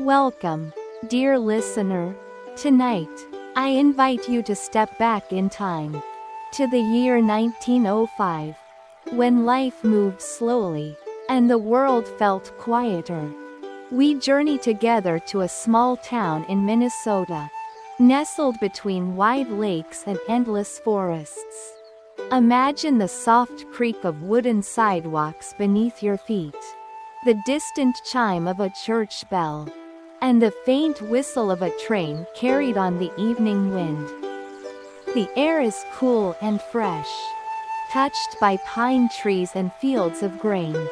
Welcome, dear listener. Tonight, I invite you to step back in time to the year 1905, when life moved slowly and the world felt quieter. We journey together to a small town in Minnesota, nestled between wide lakes and endless forests. Imagine the soft creak of wooden sidewalks beneath your feet, the distant chime of a church bell, and the faint whistle of a train carried on the evening wind. The air is cool and fresh, touched by pine trees and fields of grain.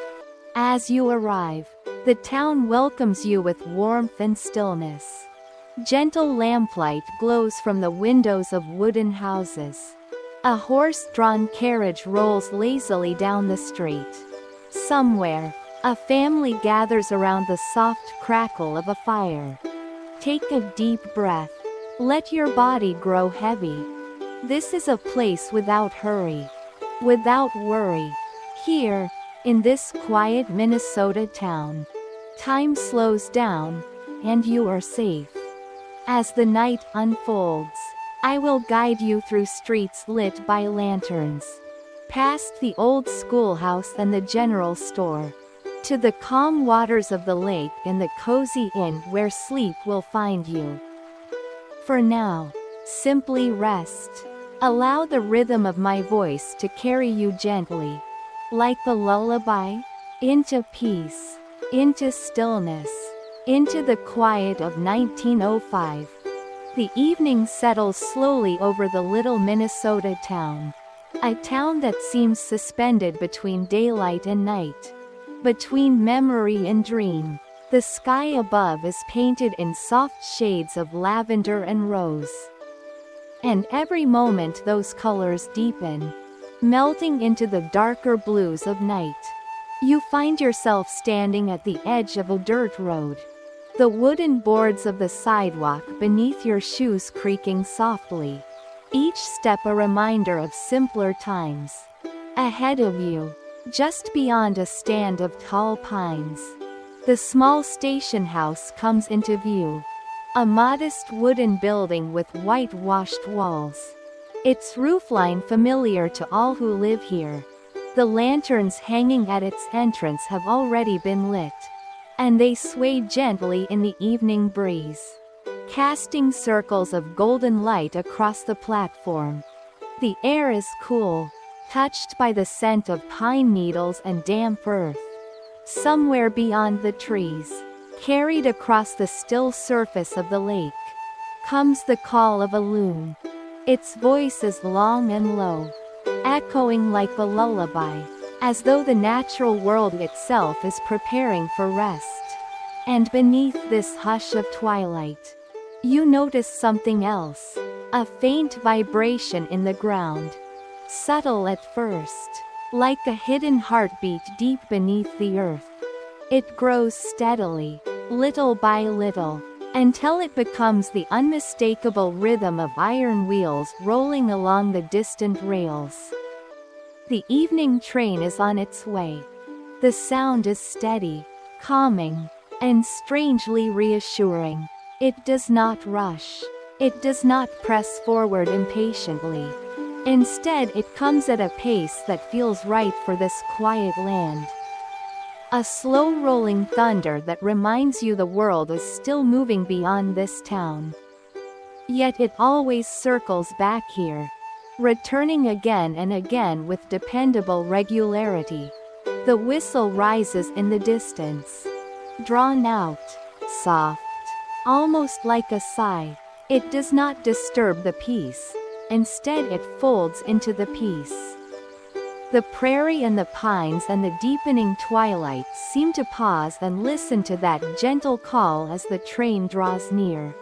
As you arrive, the town welcomes you with warmth and stillness. Gentle lamplight glows from the windows of wooden houses. A horse-drawn carriage rolls lazily down the street. Somewhere, a family gathers around the soft crackle of a fire. Take a deep breath. Let your body grow heavy. This is a place without hurry, without worry. Here, in this quiet Minnesota town, time slows down, and you are safe. As the night unfolds, I will guide you through streets lit by lanterns, past the old schoolhouse and the general store, to the calm waters of the lake and the cozy inn where sleep will find you. For now, simply rest. Allow the rhythm of my voice to carry you gently, like a lullaby, into peace, into stillness, into the quiet of 1905. The evening settles slowly over the little Minnesota town, a town that seems suspended between daylight and night, between memory and dream. The sky above is painted in soft shades of lavender and rose. And every moment those colors deepen, melting into the darker blues of night. You find yourself standing at the edge of a dirt road, the wooden boards of the sidewalk beneath your shoes creaking softly, each step a reminder of simpler times. Ahead of you, just beyond a stand of tall pines, the small station house comes into view, a modest wooden building with whitewashed walls, its roofline familiar to all who live here. The lanterns hanging at its entrance have already been lit, and they sway gently in the evening breeze, casting circles of golden light across the platform. The air is cool, touched by the scent of pine needles and damp earth. Somewhere beyond the trees, carried across the still surface of the lake, comes the call of a loon. Its voice is long and low, echoing like a lullaby, as though the natural world itself is preparing for rest. And beneath this hush of twilight, you notice something else, a faint vibration in the ground. Subtle at first, like a hidden heartbeat deep beneath the earth. It grows steadily, little by little, until it becomes the unmistakable rhythm of iron wheels rolling along the distant rails. The evening train is on its way. The sound is steady, calming, and strangely reassuring. It does not rush. It does not press forward impatiently. Instead, it comes at a pace that feels right for this quiet land. A slow rolling thunder that reminds you the world is still moving beyond this town. Yet it always circles back here, returning again and again with dependable regularity. The whistle rises in the distance, drawn out, soft, almost like a sigh. It does not disturb the peace. Instead, it folds into the peace. The prairie and the pines and the deepening twilight seem to pause and listen to that gentle call as the train draws near.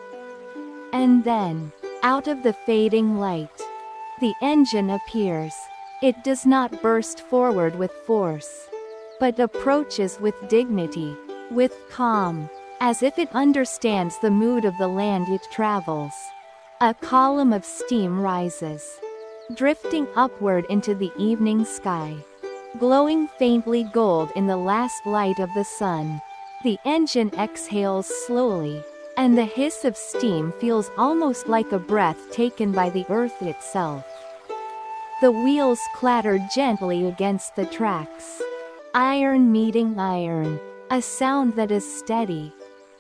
And then, out of the fading light, the engine appears. It does not burst forward with force, but approaches with dignity, with calm, as if it understands the mood of the land it travels. A column of steam rises, drifting upward into the evening sky, glowing faintly gold in the last light of the sun. The engine exhales slowly, and the hiss of steam feels almost like a breath taken by the earth itself. The wheels clatter gently against the tracks. Iron meeting iron, a sound that is steady,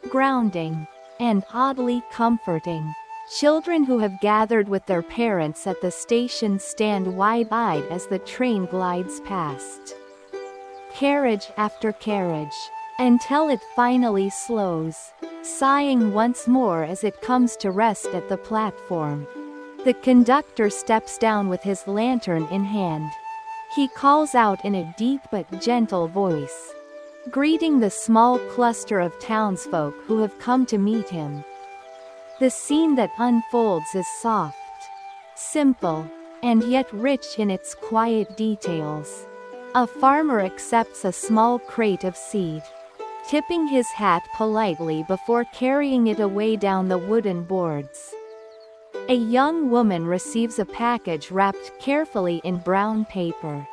grounding, and oddly comforting. Children who have gathered with their parents at the station stand wide-eyed as the train glides past. Carriage after carriage, until it finally slows, sighing once more as it comes to rest at the platform. The conductor steps down with his lantern in hand. He calls out in a deep but gentle voice, greeting the small cluster of townsfolk who have come to meet him. The scene that unfolds is soft, simple, and yet rich in its quiet details. A farmer accepts a small crate of seed, tipping his hat politely before carrying it away down the wooden boards. A young woman receives a package wrapped carefully in brown paper,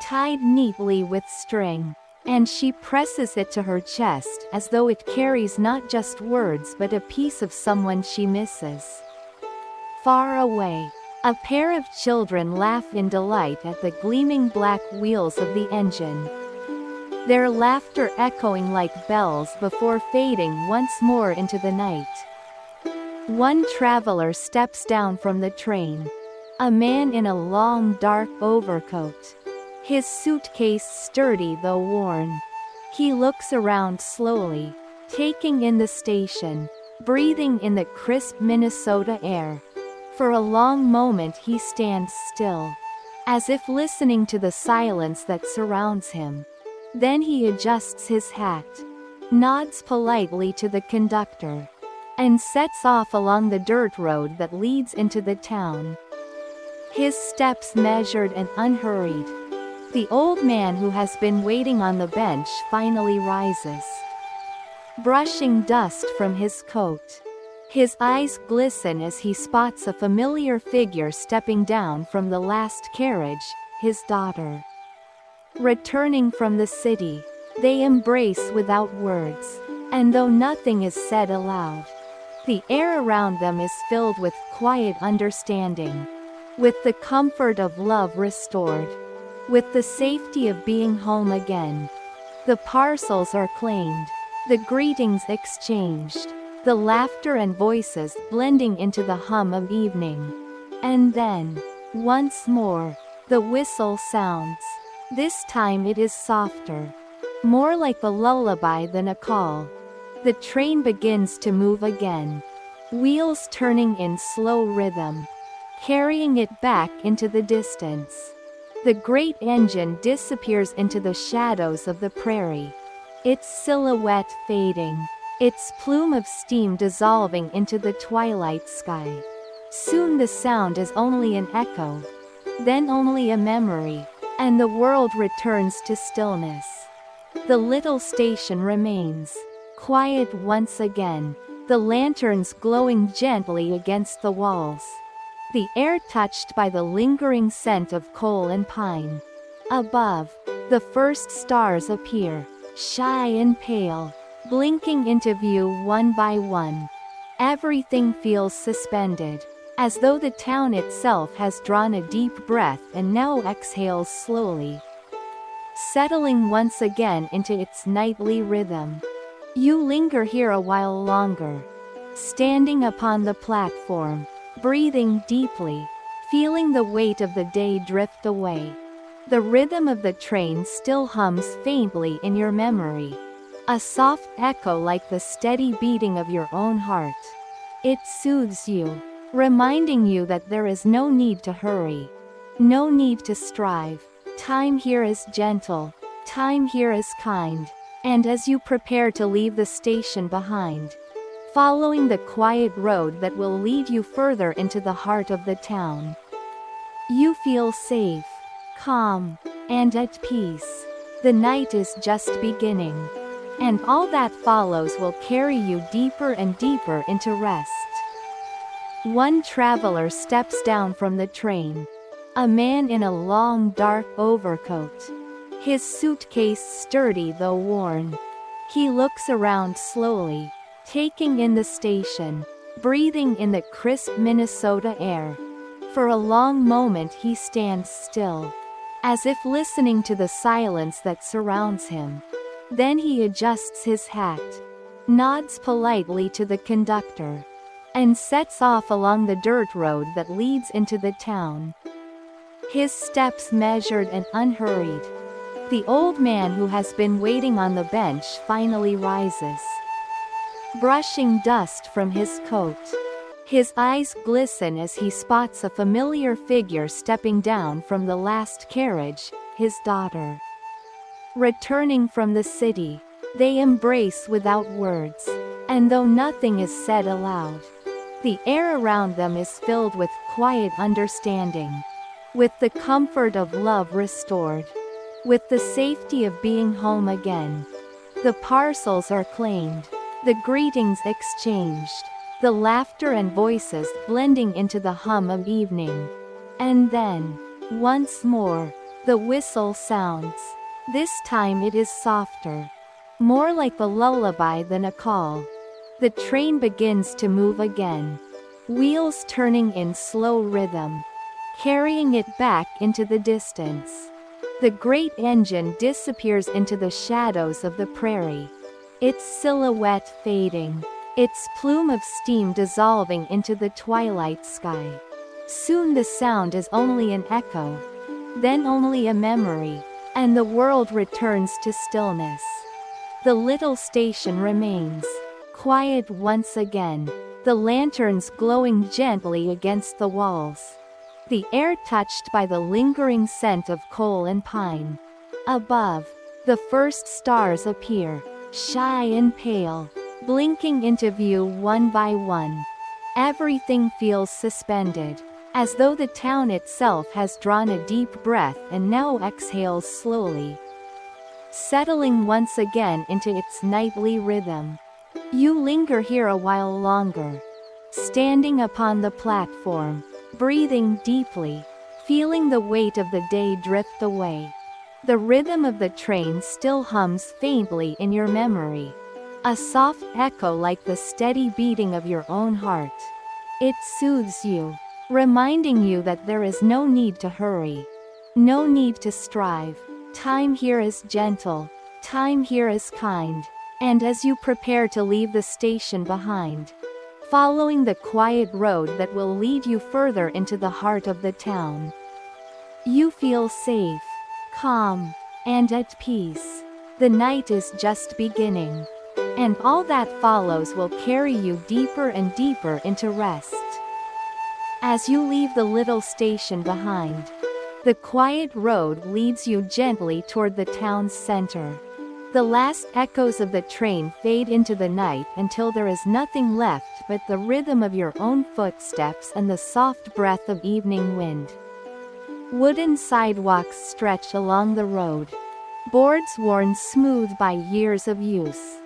tied neatly with string, and she presses it to her chest as though it carries not just words but a piece of someone she misses. Far away, a pair of children laugh in delight at the gleaming black wheels of the engine, their laughter echoing like bells before fading once more into the night. One traveler steps down from the train, a man in a long dark overcoat, his suitcase sturdy though worn. He looks around slowly, taking in the station, breathing in the crisp Minnesota air. For a long moment he stands still, as if listening to the silence that surrounds him. Then he adjusts his hat, nods politely to the conductor, and sets off along the dirt road that leads into the town. His steps measured and unhurried. The old man who has been waiting on the bench finally rises, brushing dust from his coat. His eyes glisten as he spots a familiar figure stepping down from the last carriage, his daughter. Returning from the city, they embrace without words, and though nothing is said aloud, the air around them is filled with quiet understanding, with the comfort of love restored, with the safety of being home again. The parcels are claimed, the greetings exchanged, the laughter and voices blending into the hum of evening. And then, once more, the whistle sounds. This time it is softer, more like a lullaby than a call. The train begins to move again, wheels turning in slow rhythm, carrying it back into the distance. The great engine disappears into the shadows of the prairie, its silhouette fading, its plume of steam dissolving into the twilight sky. Soon the sound is only an echo, then only a memory, and the world returns to stillness. The little station remains quiet once again, the lanterns glowing gently against the walls, the air touched by the lingering scent of coal and pine. Above, the first stars appear, shy and pale, blinking into view one by one. Everything feels suspended, as though the town itself has drawn a deep breath and now exhales slowly, settling once again into its nightly rhythm. You linger here a while longer, standing upon the platform, breathing deeply, feeling the weight of the day drift away. The rhythm of the train still hums faintly in your memory, a soft echo like the steady beating of your own heart. It soothes you, reminding you that there is no need to hurry, no need to strive. Time here is gentle, time here is kind. And as you prepare to leave the station behind, following the quiet road that will lead you further into the heart of the town, you feel safe, calm, and at peace. The night is just beginning, and all that follows will carry you deeper and deeper into rest. One traveler steps down from the train, a man in a long dark overcoat, his suitcase sturdy though worn. He looks around slowly, taking in the station, breathing in the crisp Minnesota air. For a long moment he stands still, as if listening to the silence that surrounds him. Then he adjusts his hat, nods politely to the conductor, and sets off along the dirt road that leads into the town. His steps measured and unhurried. The old man who has been waiting on the bench finally rises, brushing dust from his coat. His eyes glisten as he spots a familiar figure stepping down from the last carriage, his daughter. Returning from the city, they embrace without words, and though nothing is said aloud, the air around them is filled with quiet understanding, with the comfort of love restored, with the safety of being home again. The parcels are claimed, the greetings exchanged, the laughter and voices blending into the hum of evening. And then, once more, the whistle sounds. This time it is softer, more like a lullaby than a call. The train begins to move again, wheels turning in slow rhythm, carrying it back into the distance. The great engine disappears into the shadows of the prairie, its silhouette fading, its plume of steam dissolving into the twilight sky. Soon the sound is only an echo, then only a memory, and the world returns to stillness. The little station remains quiet once again, the lanterns glowing gently against the walls, the air touched by the lingering scent of coal and pine. Above, the first stars appear, shy and pale, blinking into view one by one. Everything feels suspended, as though the town itself has drawn a deep breath and now exhales slowly, settling once again into its nightly rhythm. You linger here a while longer, standing upon the platform, breathing deeply, feeling the weight of the day drift away. The rhythm of the train still hums faintly in your memory, a soft echo like the steady beating of your own heart. It soothes you, reminding you that there is no need to hurry, no need to strive. Time here is gentle, time here is kind. And as you prepare to leave the station behind, following the quiet road that will lead you further into the heart of the town, you feel safe, calm, and at peace. The night is just beginning, and all that follows will carry you deeper and deeper into rest. As you leave the little station behind, the quiet road leads you gently toward the town's center. The last echoes of the train fade into the night until there is nothing left but the rhythm of your own footsteps and the soft breath of evening wind. Wooden sidewalks stretch along the road, boards worn smooth by years of use,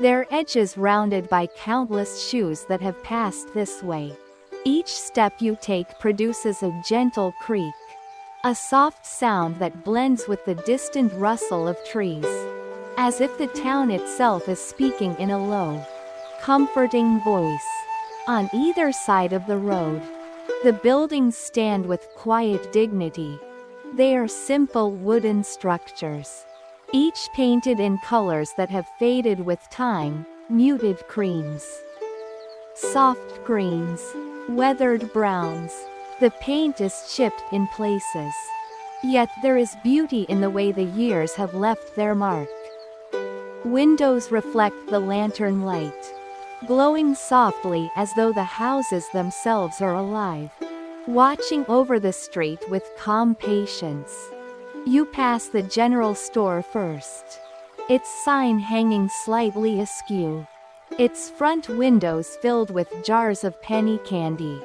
their edges rounded by countless shoes that have passed this way. Each step you take produces a gentle creak, a soft sound that blends with the distant rustle of trees, as if the town itself is speaking in a low, comforting voice. On either side of the road, the buildings stand with quiet dignity. They are simple wooden structures, each painted in colors that have faded with time, muted creams, soft greens, weathered browns. The paint is chipped in places, yet there is beauty in the way the years have left their mark. Windows reflect the lantern light, glowing softly as though the houses themselves are alive, watching over the street with calm patience. You pass the general store first, its sign hanging slightly askew, its front windows filled with jars of penny candy,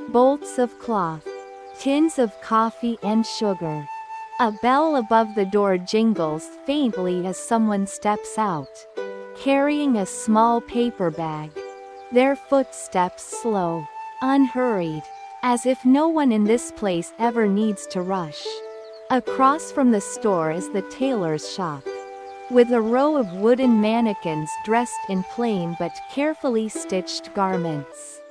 bolts of cloth, tins of coffee and sugar. A bell above the door jingles faintly as someone steps out, carrying a small paper bag, their footsteps slow, unhurried, as if no one in this place ever needs to rush. Across from the store is the tailor's shop, with a row of wooden mannequins dressed in plain but carefully stitched garments.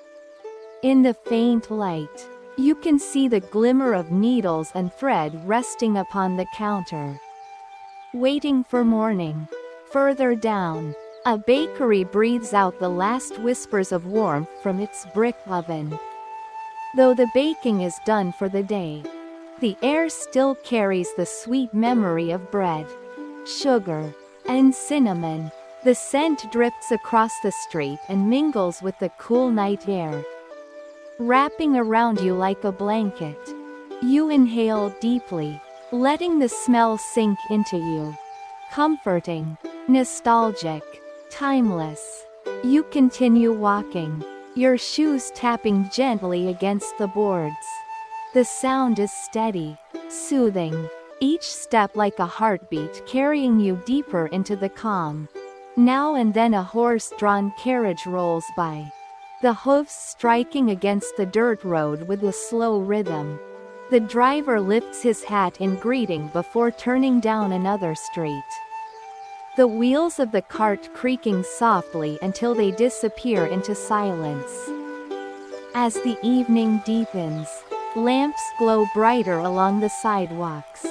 In the faint light, you can see the glimmer of needles and thread resting upon the counter. Waiting for morning. Further down, a bakery breathes out the last whispers of warmth from its brick oven. Though the baking is done for the day, the air still carries the sweet memory of bread, sugar, and cinnamon. The scent drifts across the street and mingles with the cool night air, wrapping around you like a blanket. You inhale deeply, letting the smell sink into you. Comforting, nostalgic, timeless. You continue walking, your shoes tapping gently against the boards. The sound is steady, soothing, each step like a heartbeat carrying you deeper into the calm. Now and then a horse-drawn carriage rolls by, the hoofs striking against the dirt road with a slow rhythm. The driver lifts his hat in greeting before turning down another street, the wheels of the cart creaking softly until they disappear into silence. As the evening deepens, lamps glow brighter along the sidewalks.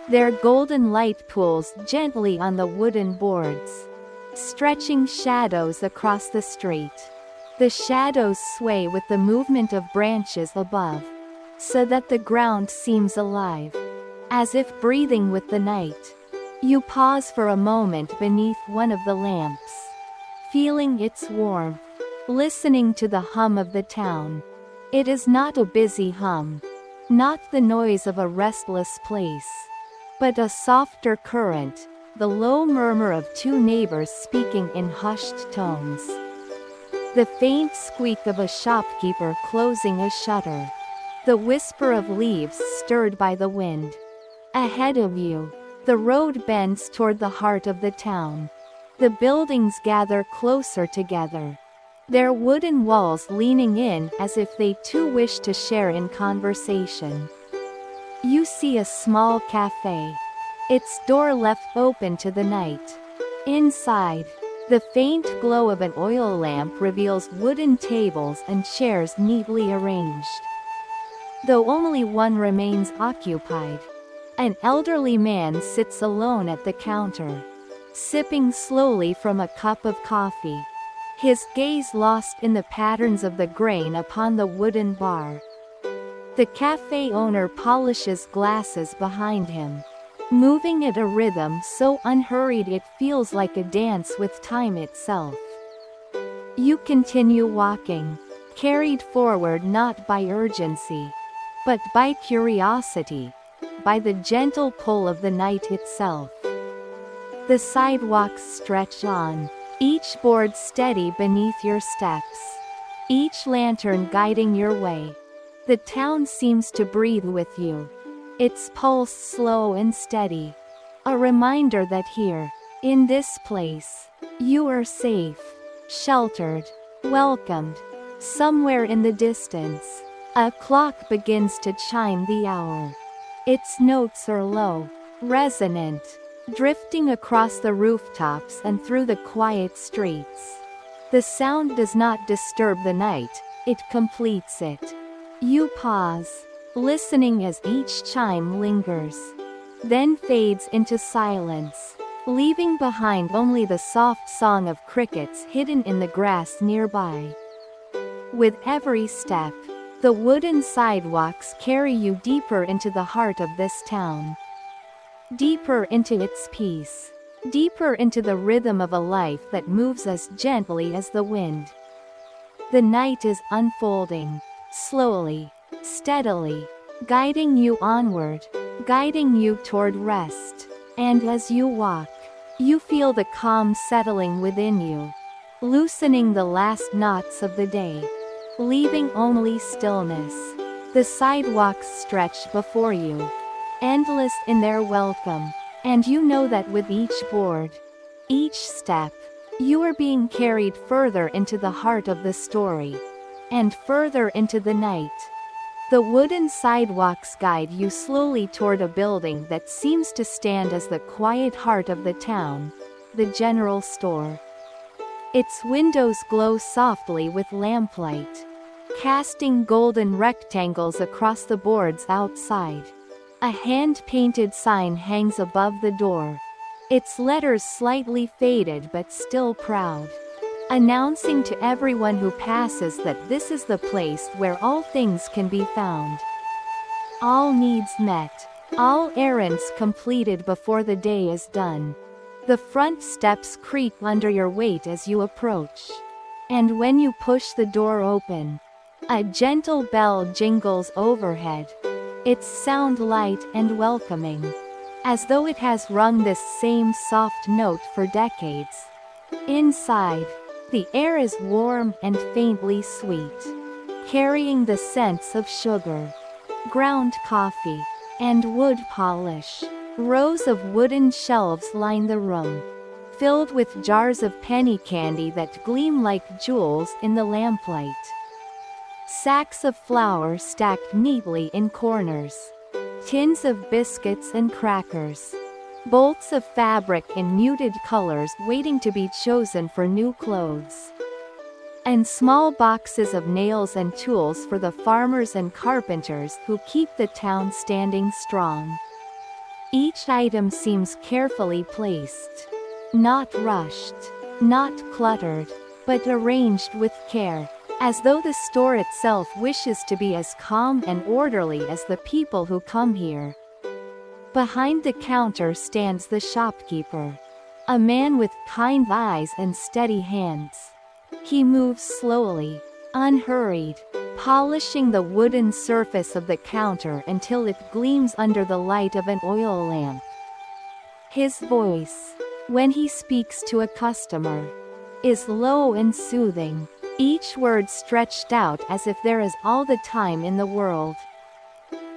Their golden light pools gently on the wooden boards, stretching shadows across the street. The shadows sway with the movement of branches above, so that the ground seems alive, as if breathing with the night. You pause for a moment beneath one of the lamps, feeling its warmth, listening to the hum of the town. It is not a busy hum, not the noise of a restless place, but a softer current, the low murmur of two neighbors speaking in hushed tones. The faint squeak of a shopkeeper closing a shutter. The whisper of leaves stirred by the wind. Ahead of you, the road bends toward the heart of the town. The buildings gather closer together, their wooden walls leaning in as if they too wish to share in conversation. You see a small cafe, its door left open to the night. Inside, the faint glow of an oil lamp reveals wooden tables and chairs neatly arranged, though only one remains occupied. An elderly man sits alone at the counter, sipping slowly from a cup of coffee, his gaze lost in the patterns of the grain upon the wooden bar. The cafe owner polishes glasses behind him, moving at a rhythm so unhurried it feels like a dance with time itself. You continue walking, carried forward not by urgency, but by curiosity, by the gentle pull of the night itself. The sidewalks stretch on, each board steady beneath your steps, each lantern guiding your way. The town seems to breathe with you, its pulse slow and steady, a reminder that here, in this place, you are safe, sheltered, welcomed. Somewhere in the distance, a clock begins to chime the hour. Its notes are low, resonant, drifting across the rooftops and through the quiet streets. The sound does not disturb the night, it completes it. You pause, listening as each chime lingers, then fades into silence, leaving behind only the soft song of crickets hidden in the grass nearby. With every step, the wooden sidewalks carry you deeper into the heart of this town. Deeper into its peace. Deeper into the rhythm of a life that moves as gently as the wind. The night is unfolding, slowly, steadily, guiding you onward, guiding you toward rest. And as you walk, you feel the calm settling within you, loosening the last knots of the day, leaving only stillness. The sidewalks stretch before you, endless in their welcome, and you know that with each board, each step, you are being carried further into the heart of the story, and further into the night. The wooden sidewalks guide you slowly toward a building that seems to stand as the quiet heart of the town, the general store. Its windows glow softly with lamplight, casting golden rectangles across the boards outside. A hand-painted sign hangs above the door, its letters slightly faded but still proud, announcing to everyone who passes that this is the place where all things can be found. All needs met, all errands completed before the day is done. The front steps creak under your weight as you approach. And when you push the door open, a gentle bell jingles overhead, its sound light and welcoming, as though it has rung this same soft note for decades. Inside, the air is warm and faintly sweet, carrying the scents of sugar, ground coffee, and wood polish. Rows of wooden shelves line the room, filled with jars of penny candy that gleam like jewels in the lamplight. Sacks of flour stacked neatly in corners, tins of biscuits and crackers, bolts of fabric in muted colors waiting to be chosen for new clothes, and small boxes of nails and tools for the farmers and carpenters who keep the town standing strong. Each item seems carefully placed, not rushed, not cluttered, but arranged with care, as though the store itself wishes to be as calm and orderly as the people who come here. Behind the counter stands the shopkeeper, a man with kind eyes and steady hands. He moves slowly, unhurried, polishing the wooden surface of the counter until it gleams under the light of an oil lamp. His voice, when he speaks to a customer, is low and soothing, each word stretched out as if there is all the time in the world.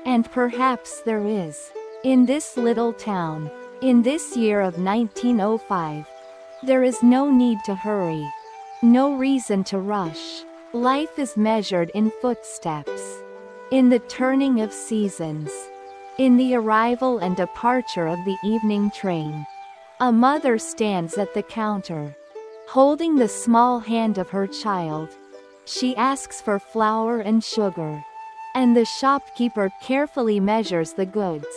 And perhaps there is. In this little town, in this year of 1905, there is no need to hurry, no reason to rush. Life is measured in footsteps, in the turning of seasons, in the arrival and departure of the evening train. A mother stands at the counter, holding the small hand of her child. She asks for flour and sugar, and the shopkeeper carefully measures the goods,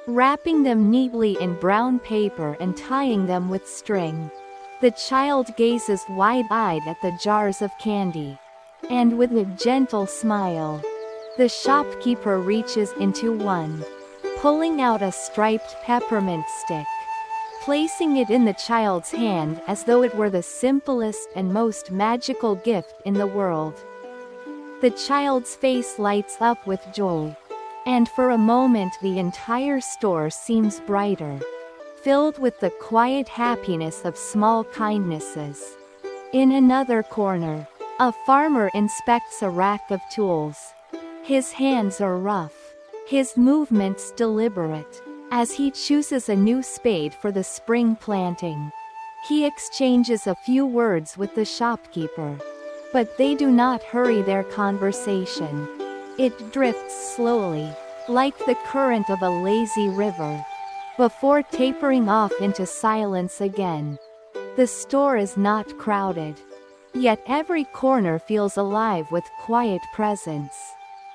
wrapping them neatly in brown paper and tying them with string. The child gazes wide-eyed at the jars of candy, and with a gentle smile, the shopkeeper reaches into one, pulling out a striped peppermint stick, placing it in the child's hand as though it were the simplest and most magical gift in the world. The child's face lights up with joy, and for a moment the entire store seems brighter, filled with the quiet happiness of small kindnesses. In another corner, a farmer inspects a rack of tools. His hands are rough, his movements deliberate, as he chooses a new spade for the spring planting. He exchanges a few words with the shopkeeper, but they do not hurry their conversation. It drifts slowly, like the current of a lazy river, before tapering off into silence again. The store is not crowded, yet every corner feels alive with quiet presence.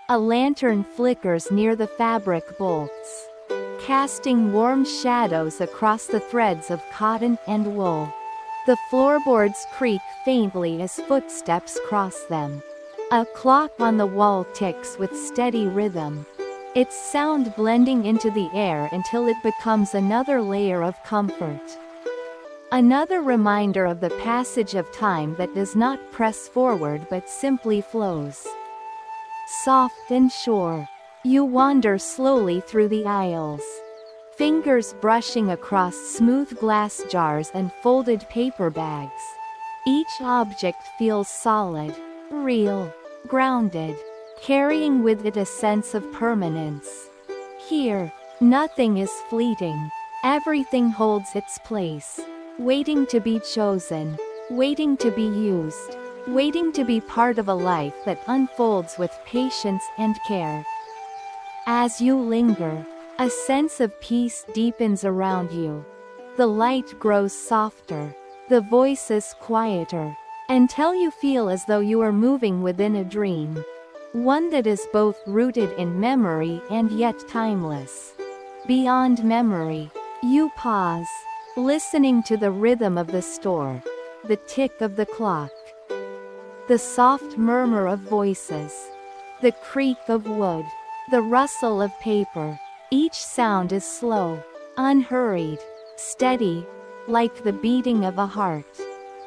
A lantern flickers near the fabric bolts, casting warm shadows across the threads of cotton and wool. The floorboards creak faintly as footsteps cross them. A clock on the wall ticks with steady rhythm, its sound blending into the air until it becomes another layer of comfort. Another reminder of the passage of time that does not press forward but simply flows. Soft and sure, you wander slowly through the aisles, fingers brushing across smooth glass jars and folded paper bags. Each object feels solid, real, grounded, carrying with it a sense of permanence. Here, nothing is fleeting. Everything holds its place, waiting to be chosen, waiting to be used. waiting to be part of a life that unfolds with patience and care. As you linger, a sense of peace deepens around you. The light grows softer, the voices quieter, until you feel as though you are moving within a dream. One that is both rooted in memory and yet timeless. Beyond memory, you pause, listening to the rhythm of the store, the tick of the clock, the soft murmur of voices, the creak of wood, the rustle of paper. Each sound is slow, unhurried, steady, like the beating of a heart,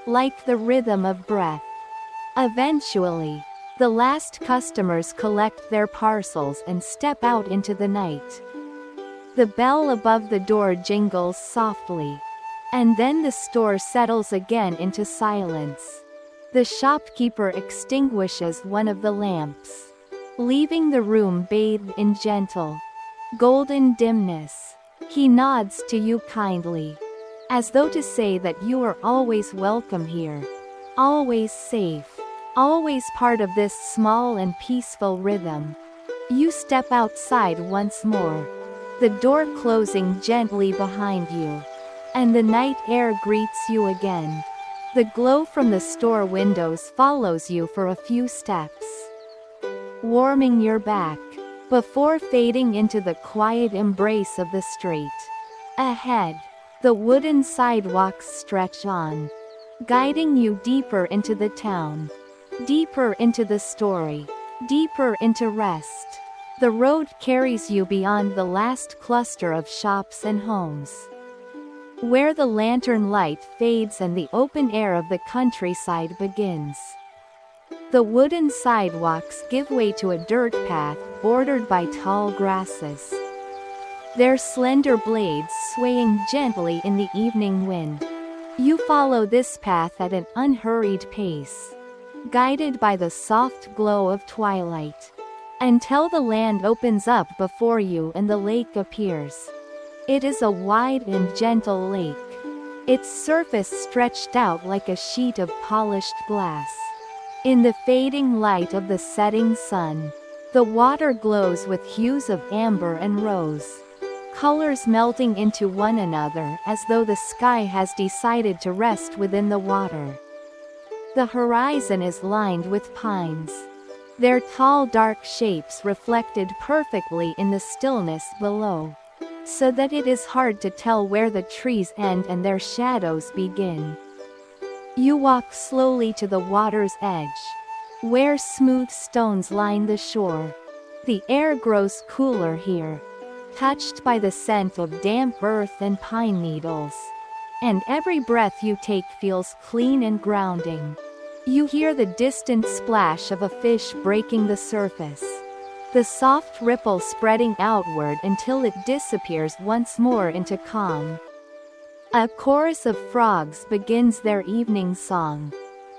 like the rhythm of breath. Eventually, the last customers collect their parcels and step out into the night. The bell above the door jingles softly. And then the store settles again into silence. The shopkeeper extinguishes one of the lamps, leaving the room bathed in gentle, golden dimness. He nods to you kindly, as though to say that you are always welcome here, always safe, always part of this small and peaceful rhythm. You step outside once more, the door closing gently behind you, and the night air greets you again. The glow from the store windows follows you for a few steps, warming your back, before fading into the quiet embrace of the street. Ahead, the wooden sidewalks stretch on, guiding you deeper into the town, deeper into the story, deeper into rest. The road carries you beyond the last cluster of shops and homes, where the lantern light fades and the open air of the countryside begins. The wooden sidewalks give way to a dirt path bordered by tall grasses, their slender blades swaying gently in the evening wind. You follow this path at an unhurried pace, guided by the soft glow of twilight, until the land opens up before you and the lake appears. It is a wide and gentle lake, its surface stretched out like a sheet of polished glass. In the fading light of the setting sun, the water glows with hues of amber and rose, colors melting into one another as though the sky has decided to rest within the water. The horizon is lined with pines, their tall dark shapes reflected perfectly in the stillness below, so that it is hard to tell where the trees end and their shadows begin. You walk slowly to the water's edge, where smooth stones line the shore. The air grows cooler here, touched by the scent of damp earth and pine needles, and every breath you take feels clean and grounding. You hear the distant splash of a fish breaking the surface, the soft ripple spreading outward until it disappears once more into calm. A chorus of frogs begins their evening song,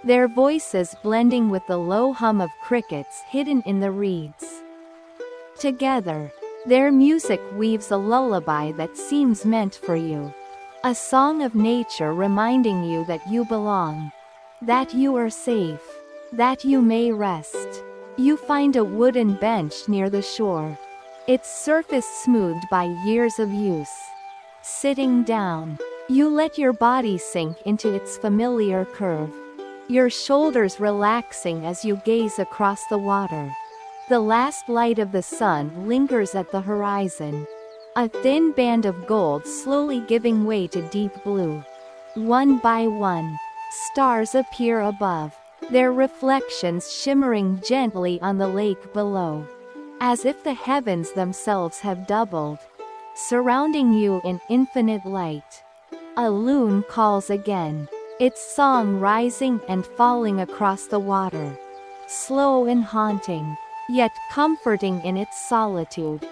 their voices blending with the low hum of crickets hidden in the reeds. Together, their music weaves a lullaby that seems meant for you, a song of nature reminding you that you belong, that you are safe, that you may rest. You find a wooden bench near the shore, its surface smoothed by years of use. Sitting down, you let your body sink into its familiar curve, your shoulders relaxing as you gaze across the water. The last light of the sun lingers at the horizon, a thin band of gold slowly giving way to deep blue. One by one, stars appear above, their reflections shimmering gently on the lake below, as if the heavens themselves have doubled, surrounding you in infinite light. A loon calls again, its song rising and falling across the water, slow and haunting, yet comforting in its solitude.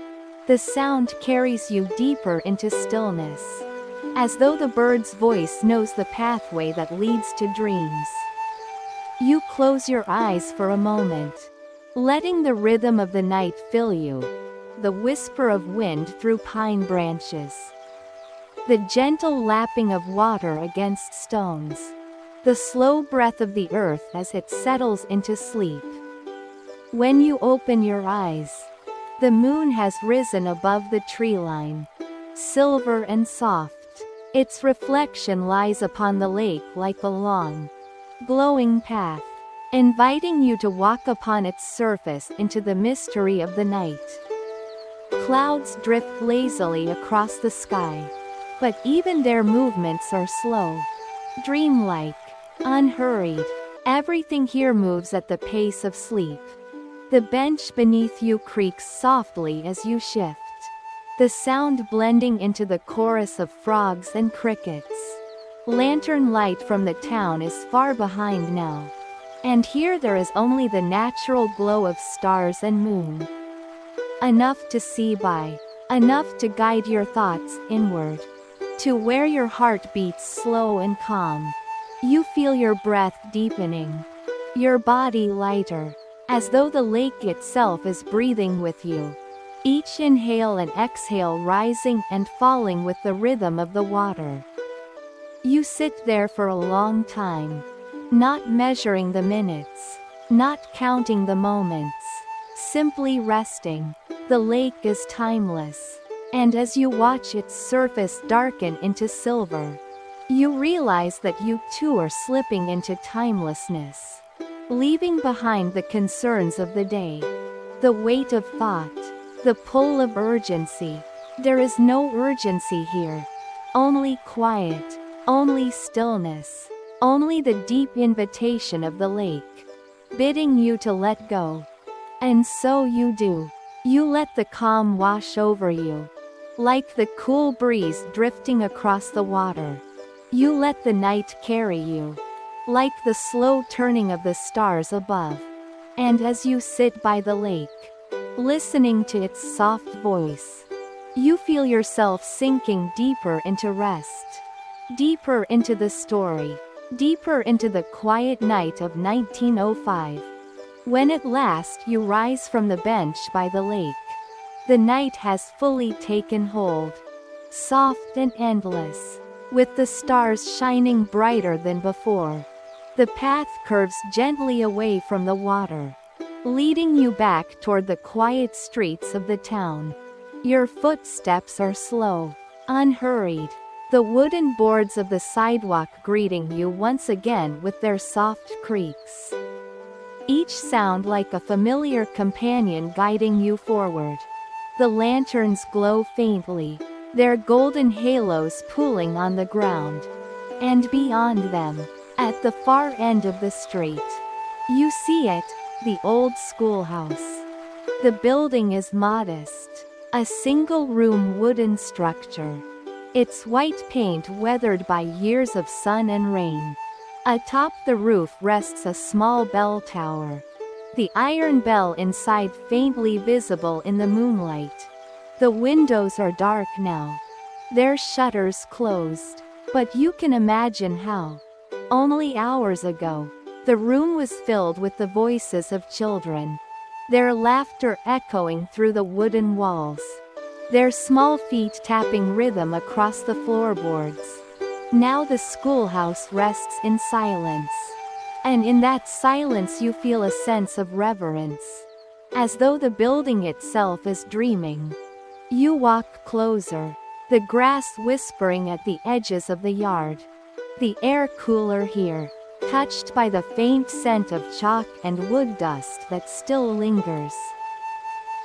The sound carries you deeper into stillness, as though the bird's voice knows the pathway that leads to dreams. You close your eyes for a moment, letting the rhythm of the night fill you, the whisper of wind through pine branches, the gentle lapping of water against stones, the slow breath of the earth as it settles into sleep. When you open your eyes, the moon has risen above the tree line, silver and soft. Its reflection lies upon the lake like a long, glowing path, inviting you to walk upon its surface into the mystery of the night. Clouds drift lazily across the sky, but even their movements are slow, dreamlike, unhurried. Everything here moves at the pace of sleep. The bench beneath you creaks softly as you shift, the sound blending into the chorus of frogs and crickets. Lantern light from the town is far behind now, and here there is only the natural glow of stars and moon. Enough to see by, enough to guide your thoughts inward, to where your heart beats slow and calm. You feel your breath deepening, your body lighter, as though the lake itself is breathing with you. Each inhale and exhale rising and falling with the rhythm of the water. You sit there for a long time, not measuring the minutes, not counting the moments, simply resting. The lake is timeless, and as you watch its surface darken into silver, you realize that you too are slipping into timelessness, leaving behind the concerns of the day, the weight of thought, the pull of urgency. There is no urgency here, only quiet, only stillness, only the deep invitation of the lake, bidding you to let go. And so you do. You let the calm wash over you, like the cool breeze drifting across the water. You let the night carry you, like the slow turning of the stars above. And as you sit by the lake, listening to its soft voice, you feel yourself sinking deeper into rest, deeper into the story, deeper into the quiet night of 1905. When at last you rise from the bench by the lake, the night has fully taken hold, soft and endless, with the stars shining brighter than before. The path curves gently away from the water, leading you back toward the quiet streets of the town. Your footsteps are slow, unhurried, the wooden boards of the sidewalk greeting you once again with their soft creaks, each sound like a familiar companion guiding you forward. The lanterns glow faintly, their golden halos pooling on the ground. And beyond them, at the far end of the street, you see it, the old schoolhouse. The building is modest, a single-room wooden structure, its white paint weathered by years of sun and rain. Atop the roof rests a small bell tower, the iron bell inside faintly visible in the moonlight. The windows are dark now, their shutters closed, but you can imagine how, only hours ago, the room was filled with the voices of children, their laughter echoing through the wooden walls, their small feet tapping rhythm across the floorboards. Now the schoolhouse rests in silence, and in that silence you feel a sense of reverence, as though the building itself is dreaming. You walk closer, the grass whispering at the edges of the yard, the air cooler here, touched by the faint scent of chalk and wood dust that still lingers.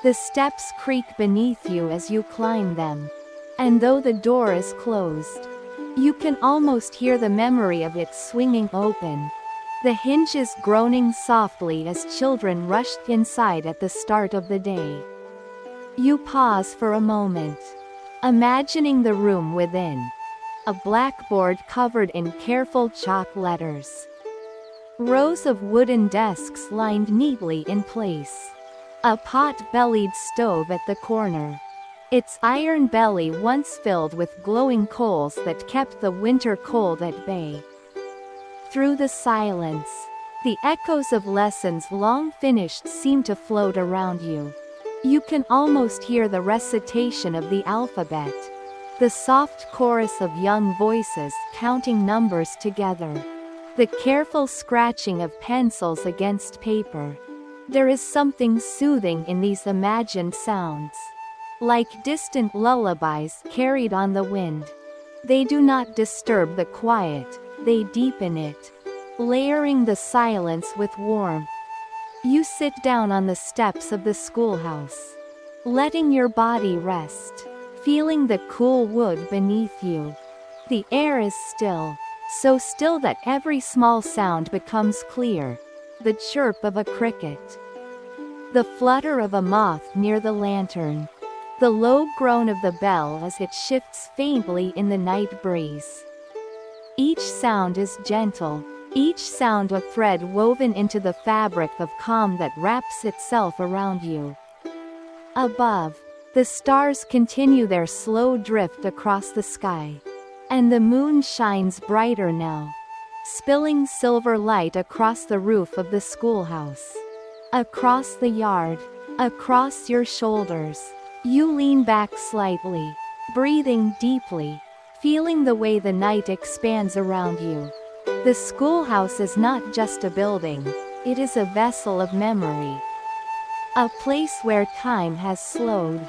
The steps creak beneath you as you climb them, and though the door is closed, you can almost hear the memory of it swinging open, the hinges groaning softly as children rushed inside at the start of the day. You pause for a moment, imagining the room within, a blackboard covered in careful chalk letters, rows of wooden desks lined neatly in place, a pot-bellied stove at the corner, its iron belly once filled with glowing coals that kept the winter cold at bay. Through the silence, the echoes of lessons long finished seem to float around you. You can almost hear the recitation of the alphabet, the soft chorus of young voices counting numbers together. the careful scratching of pencils against paper. There is something soothing in these imagined sounds. Like distant lullabies carried on the wind. They do not disturb the quiet, they deepen it, layering the silence with warmth. You sit down on the steps of the schoolhouse, letting your body rest, feeling the cool wood beneath you. The air is still, so still that every small sound becomes clear. The chirp of a cricket, the flutter of a moth near the lantern, the low groan of the bell as it shifts faintly in the night breeze. Each sound is gentle, each sound a thread woven into the fabric of calm that wraps itself around you. Above, the stars continue their slow drift across the sky. And the moon shines brighter now, spilling silver light across the roof of the schoolhouse. Across the yard, across your shoulders. You lean back slightly, breathing deeply, feeling the way the night expands around you. The schoolhouse is not just a building, it is a vessel of memory. A place where time has slowed.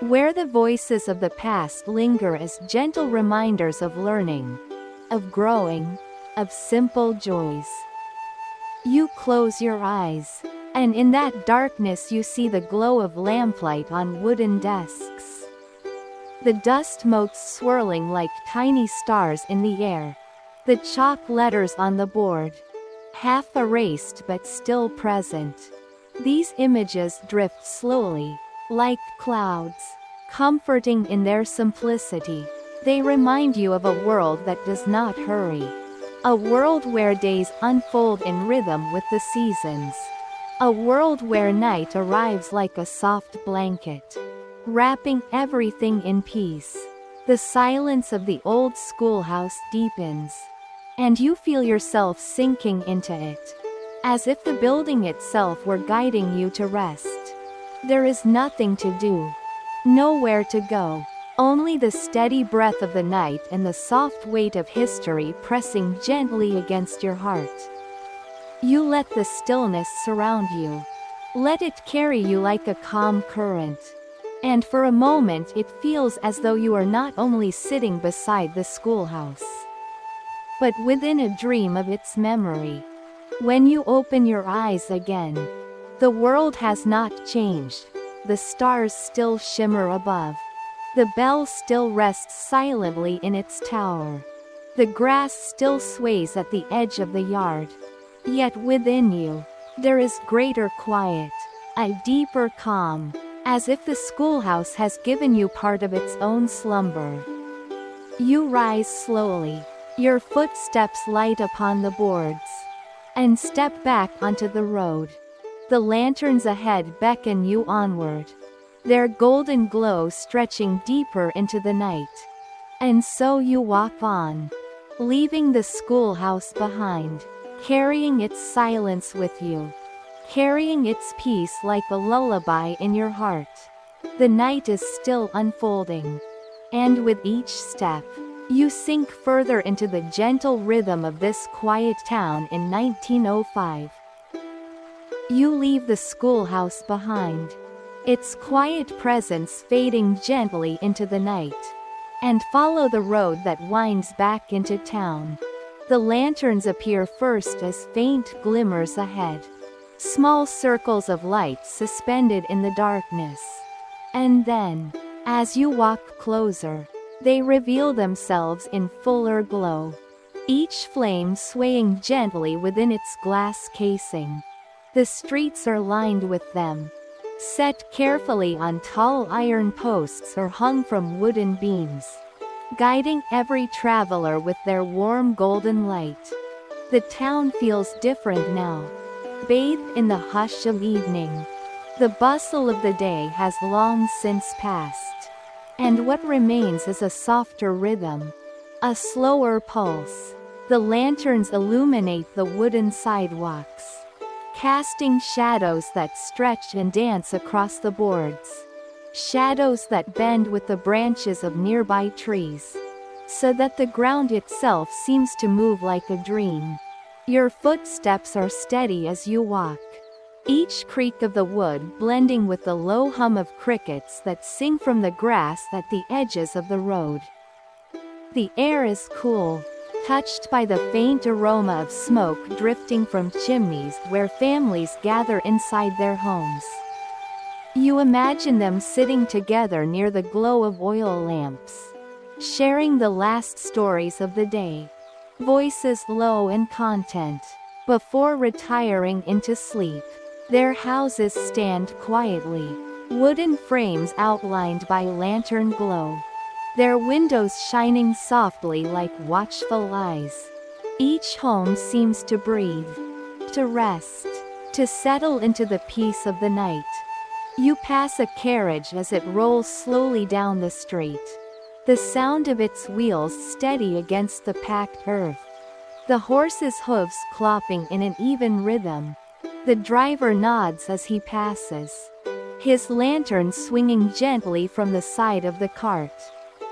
Where the voices of the past linger as gentle reminders of learning, of growing, of simple joys. You close your eyes, and in that darkness you see the glow of lamplight on wooden desks. The dust motes swirling like tiny stars in the air. The chalk letters on the board, half erased but still present. These images drift slowly, like clouds, comforting in their simplicity. They remind you of a world that does not hurry. A world where days unfold in rhythm with the seasons. A world where night arrives like a soft blanket, wrapping everything in peace. The silence of the old schoolhouse deepens, and you feel yourself sinking into it, as if the building itself were guiding you to rest. There is nothing to do, nowhere to go, only the steady breath of the night and the soft weight of history pressing gently against your heart. You let the stillness surround you. Let it carry you like a calm current. And for a moment it feels as though you are not only sitting beside the schoolhouse, but within a dream of its memory. When you open your eyes again, the world has not changed. The stars still shimmer above. The bell still rests silently in its tower. The grass still sways at the edge of the yard. Yet within you, there is greater quiet, a deeper calm, as if the schoolhouse has given you part of its own slumber. You rise slowly, your footsteps light upon the boards, and step back onto the road. The lanterns ahead beckon you onward, their golden glow stretching deeper into the night. And so you walk on, leaving the schoolhouse behind, carrying its silence with you, carrying its peace like a lullaby in your heart. The night is still unfolding, and with each step, you sink further into the gentle rhythm of this quiet town in 1905. You leave the schoolhouse behind, its quiet presence fading gently into the night, and follow the road that winds back into town. The lanterns appear first as faint glimmers ahead, small circles of light suspended in the darkness. And then, as you walk closer, they reveal themselves in fuller glow, each flame swaying gently within its glass casing. The streets are lined with them, set carefully on tall iron posts or hung from wooden beams, guiding every traveler with their warm golden light. The town feels different now, bathed in the hush of evening. The bustle of the day has long since passed, and what remains is a softer rhythm, a slower pulse. The lanterns illuminate the wooden sidewalks, casting shadows that stretch and dance across the boards, shadows that bend with the branches of nearby trees, so that the ground itself seems to move like a dream. Your footsteps are steady as you walk, each creak of the wood blending with the low hum of crickets that sing from the grass at the edges of the road. The air is cool, touched by the faint aroma of smoke drifting from chimneys where families gather inside their homes. You imagine them sitting together near the glow of oil lamps, sharing the last stories of the day, voices low and content, before retiring into sleep. Their houses stand quietly, wooden frames outlined by lantern glow, their windows shining softly like watchful eyes. Each home seems to breathe, to rest, to settle into the peace of the night. You pass a carriage as it rolls slowly down the street, the sound of its wheels steady against the packed earth, the horse's hooves clopping in an even rhythm. The driver nods as he passes, his lantern swinging gently from the side of the cart,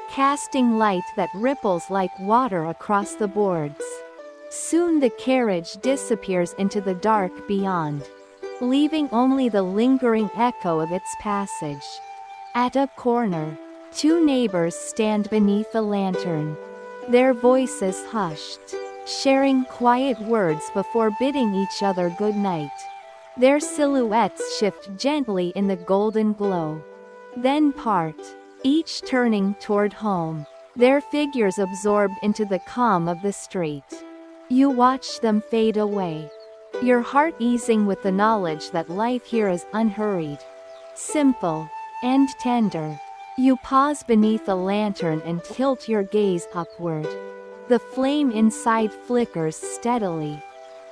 casting light that ripples like water across the boards. Soon the carriage disappears into the dark beyond, leaving only the lingering echo of its passage. At a corner, two neighbors stand beneath a lantern, their voices hushed, sharing quiet words before bidding each other good night. Their silhouettes shift gently in the golden glow, then part, each turning toward home, their figures absorbed into the calm of the street. You watch them fade away, your heart easing with the knowledge that life here is unhurried, simple, and tender. You pause beneath a lantern and tilt your gaze upward. The flame inside flickers steadily,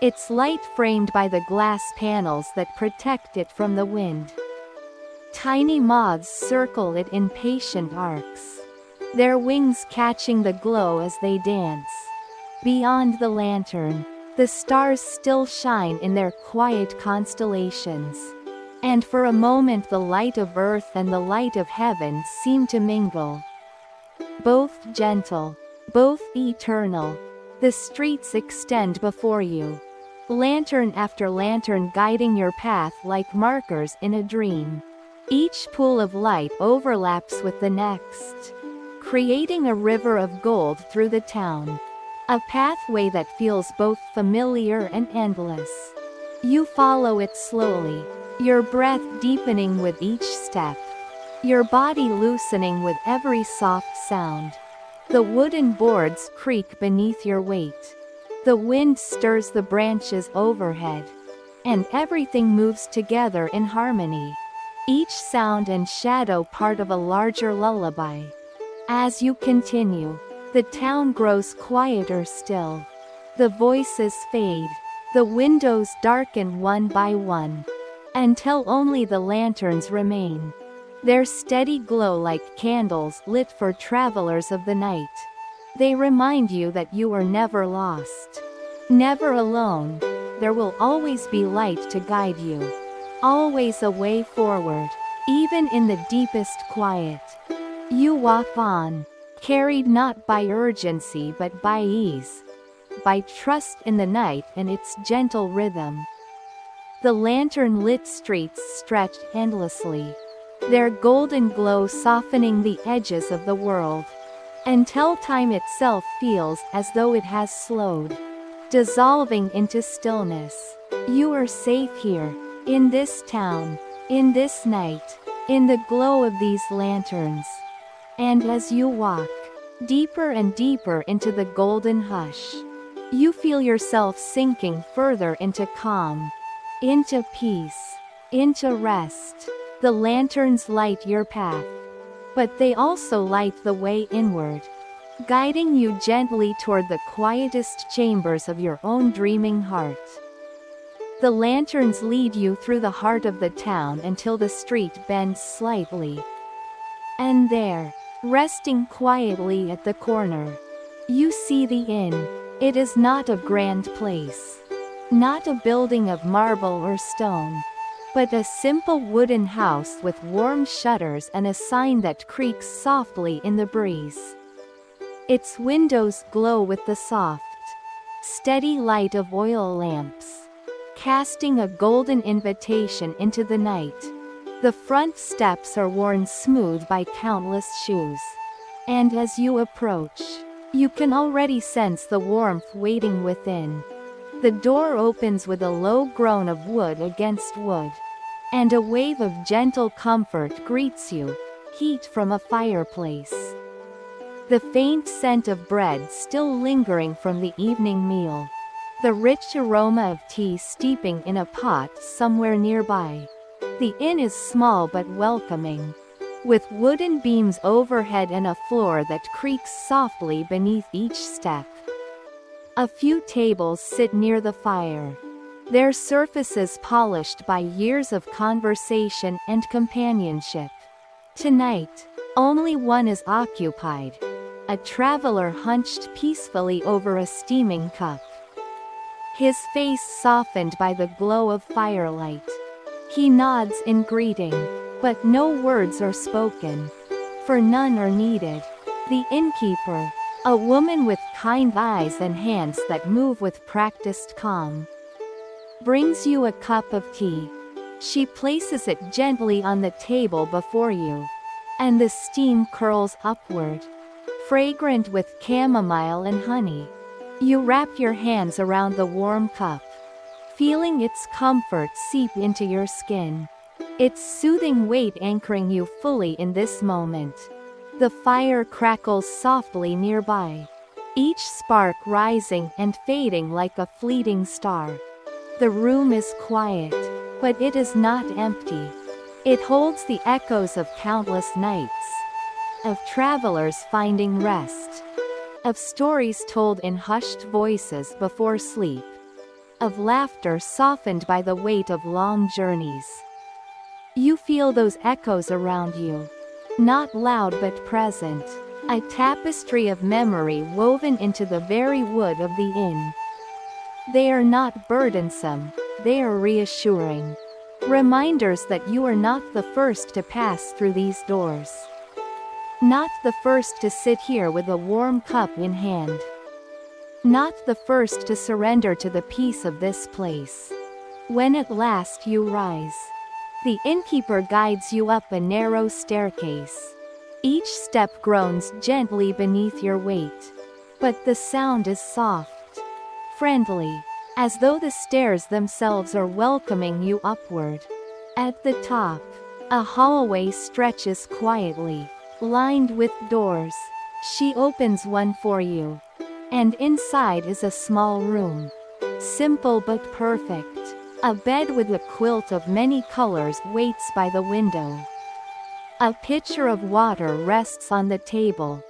its light framed by the glass panels that protect it from the wind. Tiny moths circle it in patient arcs, their wings catching the glow as they dance. Beyond the lantern, the stars still shine in their quiet constellations, and for a moment the light of earth and the light of heaven seem to mingle. Both gentle, both eternal, the streets extend before you, lantern after lantern guiding your path like markers in a dream. Each pool of light overlaps with the next, creating a river of gold through the town. A pathway that feels both familiar and endless. You follow it slowly, your breath deepening with each step, your body loosening with every soft sound. The wooden boards creak beneath your weight. The wind stirs the branches overhead, and everything moves together in harmony, each sound and shadow part of a larger lullaby. As you continue, the town grows quieter still. The voices fade, the windows darken one by one, until only the lanterns remain, their steady glow like candles lit for travelers of the night. They remind you that you are never lost, never alone. There will always be light to guide you, always a way forward, even in the deepest quiet. You walk on, carried not by urgency but by ease, by trust in the night and its gentle rhythm. The lantern-lit streets stretch endlessly, their golden glow softening the edges of the world, until time itself feels as though it has slowed, dissolving into stillness. You are safe here, in this town, in this night, in the glow of these lanterns. And as you walk, deeper and deeper into the golden hush, you feel yourself sinking further into calm, into peace, into rest. The lanterns light your path, but they also light the way inward, guiding you gently toward the quietest chambers of your own dreaming heart. The lanterns lead you through the heart of the town until the street bends slightly. And there, resting quietly at the corner, you see the inn. It is not a grand place, not a building of marble or stone, but a simple wooden house with warm shutters and a sign that creaks softly in the breeze. Its windows glow with the soft, steady light of oil lamps, casting a golden invitation into the night. The front steps are worn smooth by countless shoes. And as you approach, you can already sense the warmth waiting within. The door opens with a low groan of wood against wood, and a wave of gentle comfort greets you, heat from a fireplace. The faint scent of bread still lingering from the evening meal. The rich aroma of tea steeping in a pot somewhere nearby. The inn is small but welcoming, with wooden beams overhead and a floor that creaks softly beneath each step. A few tables sit near the fire, their surfaces polished by years of conversation and companionship. Tonight, only one is occupied, a traveler hunched peacefully over a steaming cup. His face softened by the glow of firelight. He nods in greeting, but no words are spoken, for none are needed. The innkeeper, a woman with kind eyes and hands that move with practiced calm, brings you a cup of tea. She places it gently on the table before you, and the steam curls upward, fragrant with chamomile and honey. You wrap your hands around the warm cup, feeling its comfort seep into your skin, its soothing weight anchoring you fully in this moment. The fire crackles softly nearby, each spark rising and fading like a fleeting star. The room is quiet, but it is not empty. It holds the echoes of countless nights, of travelers finding rest, of stories told in hushed voices before sleep, of laughter softened by the weight of long journeys. You feel those echoes around you, not loud but present, a tapestry of memory woven into the very wood of the inn. They are not burdensome, they are reassuring. Reminders that you are not the first to pass through these doors. Not the first to sit here with a warm cup in hand. Not the first to surrender to the peace of this place. When at last you rise, the innkeeper guides you up a narrow staircase. Each step groans gently beneath your weight, but the sound is soft, friendly, as though the stairs themselves are welcoming you upward. At the top, a hallway stretches quietly, lined with doors. She opens one for you, and inside is a small room. Simple but perfect. A bed with a quilt of many colors waits by the window. A pitcher of water rests on the table.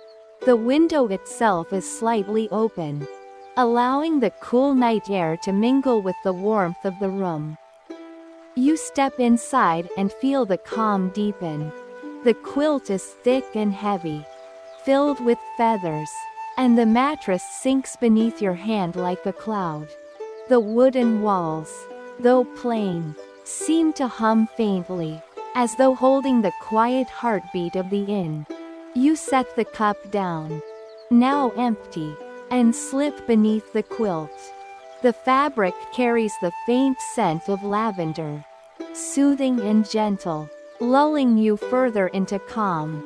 The window itself is slightly open, allowing the cool night air to mingle with the warmth of the room. You step inside and feel the calm deepen. The quilt is thick and heavy, filled with feathers, and the mattress sinks beneath your hand like a cloud. The wooden walls, though plain, seem to hum faintly, as though holding the quiet heartbeat of the inn. You set the cup down, now empty, and slip beneath the quilt. The fabric carries the faint scent of lavender, soothing and gentle, lulling you further into calm.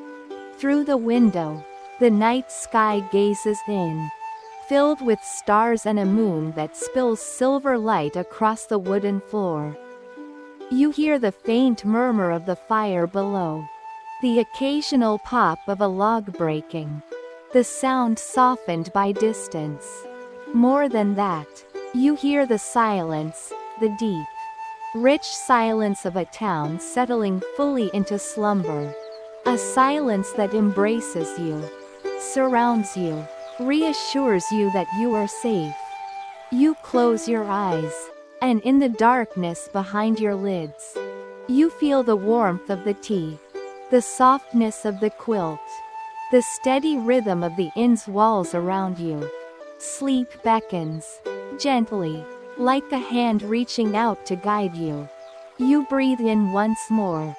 Through the window, the night sky gazes in, filled with stars and a moon that spills silver light across the wooden floor. You hear the faint murmur of the fire below, the occasional pop of a log breaking, the sound softened by distance. More than that, you hear the silence, the deep, rich silence of a town settling fully into slumber. A silence that embraces you, surrounds you, reassures you that you are safe. You close your eyes, and in the darkness behind your lids, you feel the warmth of the tea, the softness of the quilt, the steady rhythm of the inn's walls around you. Sleep beckons, gently, like a hand reaching out to guide you. You breathe in once more,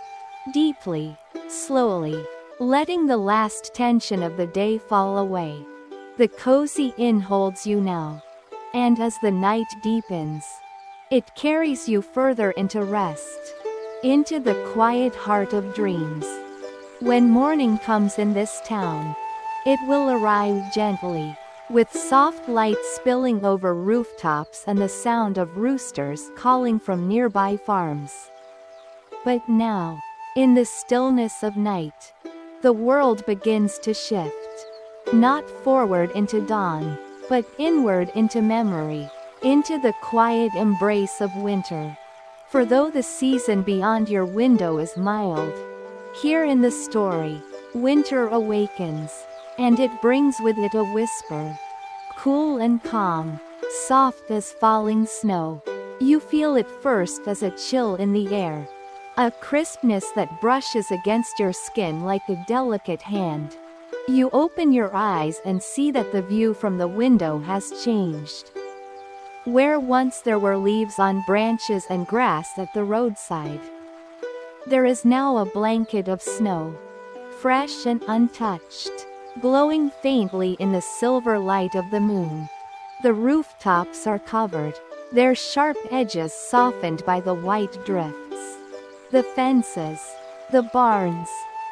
deeply, slowly, letting the last tension of the day fall away. The cozy inn holds you now, And as the night deepens, it carries you further into rest, into the quiet heart of dreams. When morning comes in this town, it will arrive gently, with soft light spilling over rooftops and the sound of roosters calling from nearby farms. But now, in the stillness of night, the world begins to shift. Not forward into dawn, but inward into memory, into the quiet embrace of winter. For though the season beyond your window is mild, here in the story, winter awakens, and it brings with it a whisper. Cool and calm, soft as falling snow. You feel it first as a chill in the air, a crispness that brushes against your skin like a delicate hand. You open your eyes and see that the view from the window has changed. Where once there were leaves on branches and grass at the roadside, there is now a blanket of snow, fresh and untouched, glowing faintly in the silver light of the moon. The rooftops are covered, their sharp edges softened by the white drifts. The fences, the barns,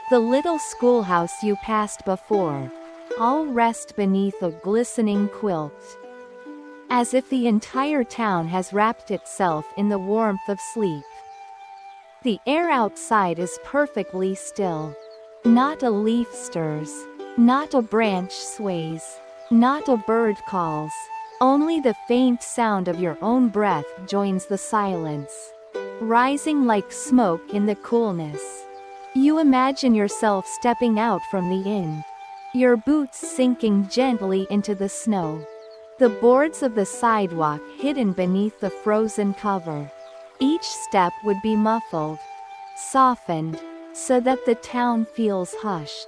the little schoolhouse you passed before, all rest beneath a glistening quilt, as if the entire town has wrapped itself in the warmth of sleep. The air outside is perfectly still. Not a leaf stirs, not a branch sways, not a bird calls. Only the faint sound of your own breath joins the silence, rising like smoke in the coolness. You imagine yourself stepping out from the inn, your boots sinking gently into the snow, the boards of the sidewalk hidden beneath the frozen cover. Each step would be muffled, softened, so that the town feels hushed.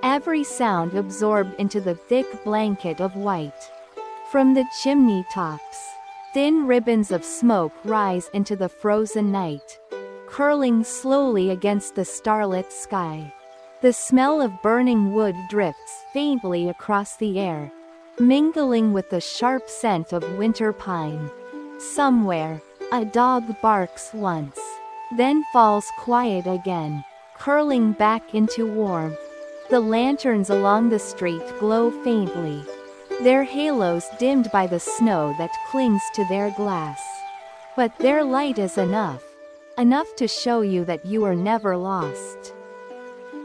Every sound absorbed into the thick blanket of white. From the chimney tops, thin ribbons of smoke rise into the frozen night, curling slowly against the starlit sky. The smell of burning wood drifts faintly across the air, mingling with the sharp scent of winter pine. Somewhere, a dog barks once, then falls quiet again, curling back into warmth. The lanterns along the street glow faintly, their halos dimmed by the snow that clings to their glass. But their light is enough to show you that you are never lost.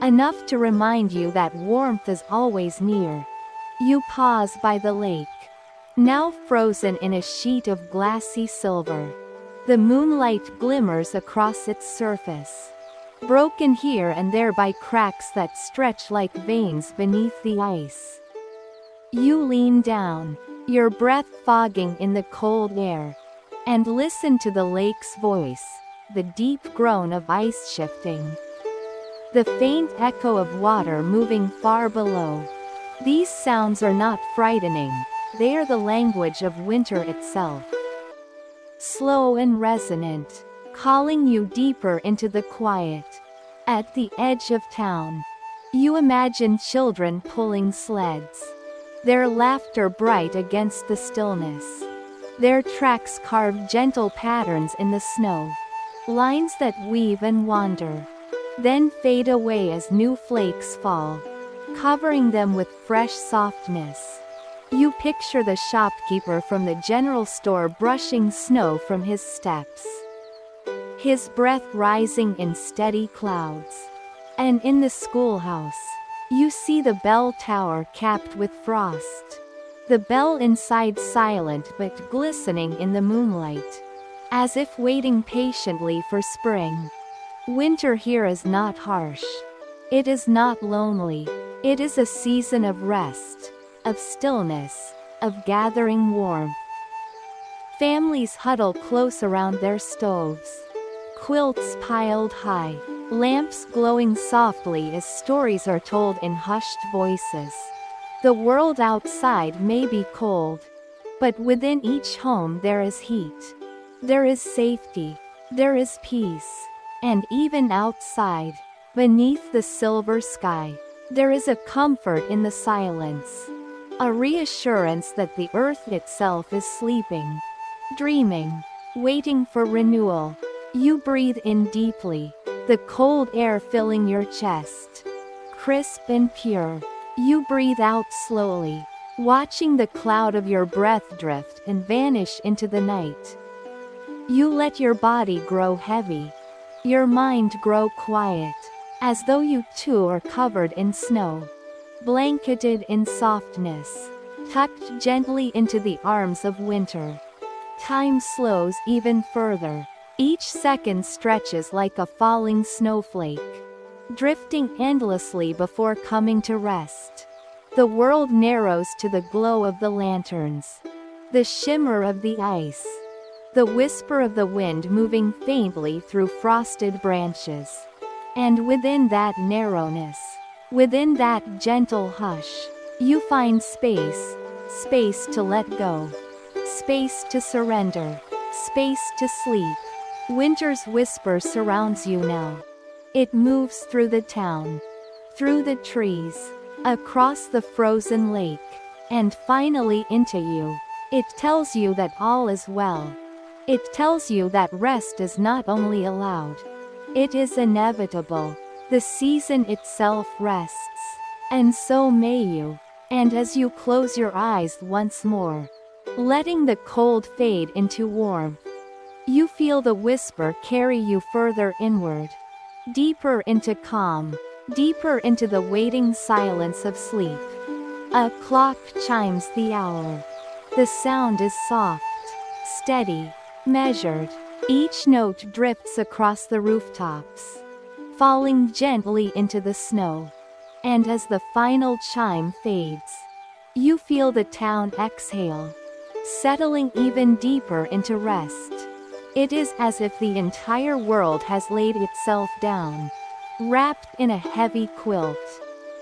Enough to remind you that warmth is always near. You pause by the lake, now frozen in a sheet of glassy silver. The moonlight glimmers across its surface, broken here and there by cracks that stretch like veins beneath the ice. You lean down, your breath fogging in the cold air, and listen to the lake's voice, the deep groan of ice shifting, the faint echo of water moving far below. These sounds are not frightening, they are the language of winter itself. Slow and resonant, calling you deeper into the quiet. At the edge of town, you imagine children pulling sleds, their laughter bright against the stillness. Their tracks carve gentle patterns in the snow, lines that weave and wander, then fade away as new flakes fall, covering them with fresh softness. You picture the shopkeeper from the general store brushing snow from his steps, his breath rising in steady clouds. And in the schoolhouse, you see the bell tower capped with frost, the bell inside silent but glistening in the moonlight, as if waiting patiently for spring. Winter here is not harsh. It is not lonely. It is a season of rest, of stillness, of gathering warmth. Families huddle close around their stoves, quilts piled high, lamps glowing softly as stories are told in hushed voices. The world outside may be cold, but within each home there is heat. There is safety. There is peace. And even outside, beneath the silver sky, there is a comfort in the silence. A reassurance that the earth itself is sleeping, dreaming, waiting for renewal. You breathe in deeply, the cold air filling your chest. Crisp and pure. You breathe out slowly, watching the cloud of your breath drift and vanish into the night. You let your body grow heavy, your mind grow quiet, as though you too are covered in snow, blanketed in softness, tucked gently into the arms of winter. Time slows even further. Each second stretches like a falling snowflake, drifting endlessly before coming to rest. The world narrows to the glow of the lanterns, the shimmer of the ice, the whisper of the wind moving faintly through frosted branches. And within that narrowness, within that gentle hush, you find space, space to let go, space to surrender, space to sleep. Winter's whisper surrounds you now. It moves through the town, through the trees, across the frozen lake, and finally into you. It tells you that all is well. It tells you that rest is not only allowed, it is inevitable. The season itself rests. And so may you. And as you close your eyes once more, letting the cold fade into warmth, you feel the whisper carry you further inward, deeper into calm, deeper into the waiting silence of sleep. A clock chimes the hour. The sound is soft, steady, measured. Each note drifts across the rooftops, falling gently into the snow. And as the final chime fades, you feel the town exhale, settling even deeper into rest. It is as if the entire world has laid itself down, wrapped in a heavy quilt,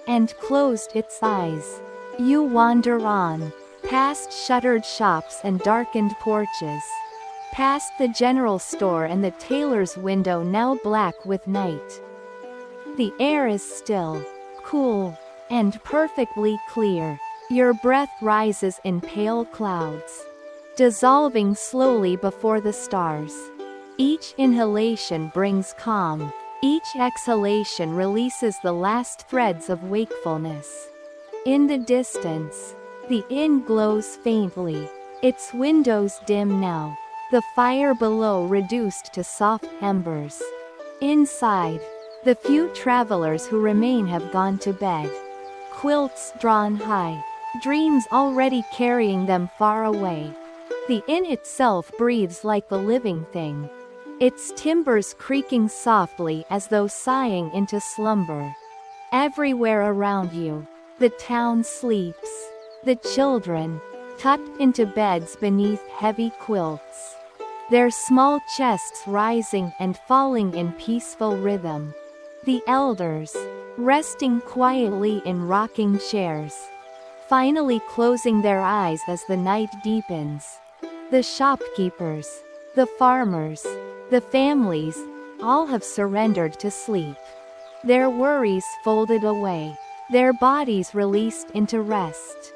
and closed its eyes. You wander on, past shuttered shops and darkened porches, past the general store and the tailor's window now black with night. The air is still, cool, and perfectly clear. Your breath rises in pale clouds, dissolving slowly before the stars. Each inhalation brings calm. Each exhalation releases the last threads of wakefulness. In the distance, the inn glows faintly, its windows dim now, the fire below reduced to soft embers. Inside, the few travelers who remain have gone to bed, quilts drawn high, dreams already carrying them far away. The inn itself breathes like a living thing, its timbers creaking softly as though sighing into slumber. Everywhere around you, the town sleeps, the children, tucked into beds beneath heavy quilts, their small chests rising and falling in peaceful rhythm. The elders, resting quietly in rocking chairs, finally closing their eyes as the night deepens. The shopkeepers, the farmers, the families, all have surrendered to sleep. Their worries folded away, their bodies released into rest.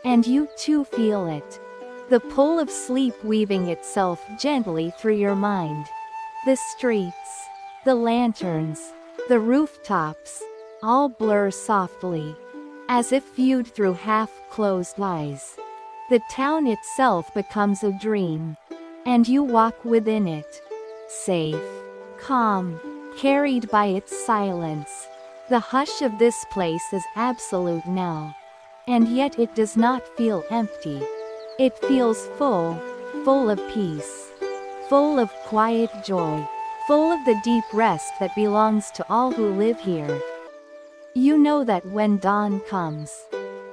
And you too feel it, the pull of sleep weaving itself gently through your mind. The streets, the lanterns, the rooftops, all blur softly, as if viewed through half-closed eyes. The town itself becomes a dream, and you walk within it, safe, calm, carried by its silence. The hush of this place is absolute now, and yet it does not feel empty. It feels full, full of peace, full of quiet joy, full of the deep rest that belongs to all who live here. You know that when dawn comes,